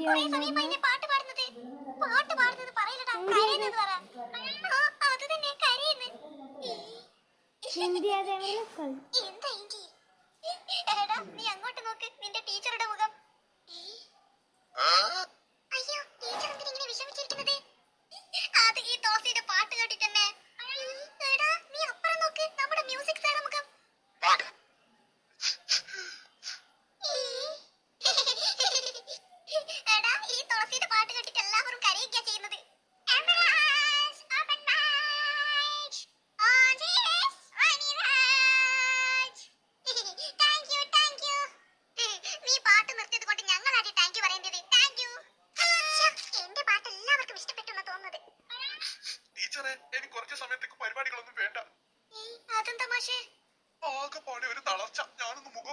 video പാട്ട് പാടുന്നത് പറയലടാ കരയുന്നത് പറ അത് തന്നെ കരയുന്നു ഹിന്ദി അതെങ്കിലും എന്താ ഹിന്ദി എടാ നീ അങ്ങോട്ട് നോക്ക് നിന്റെ ടീച്ചറുടെ മുഖം അയ്യോ ടീച്ചർ എന്തിനാ ഇങ്ങനെ വിഷമിച്ചിരിക്കുന്നത് അത് ഈ തോസിയുടെ പാട്ട് കേട്ടിട്ടെന്നെ എടാ നീ അപ്പുറം നോക്ക് നമ്മുടെ മ്യൂസിക് സാറ മുഖം എടാ ഈ തുളസിയുടെ പാട്ട് കേട്ടിട്ട് എല്ലാവരും കരയുകയാ ചെയ്യുന്നത് നീ പാട്ട് നിർത്തിയത് കൊണ്ട് ഞങ്ങളാണ് താങ്ക് യു പറയേണ്ടത് താങ്ക് യു എന്റെ പാട്ട് എല്ലാവർക്കും ഇഷ്ടപ്പെട്ടെന്ന് തോന്നുന്നത് ടീച്ചറെ എനിക്ക് കുറച്ച് സമയത്തേക്ക് പരിപാടികളൊന്നും വേണ്ട അതെന്താ മാഷേ ആകെ പാടെ ഒരു തളർച്ച ഞാനൊന്ന് മുഖം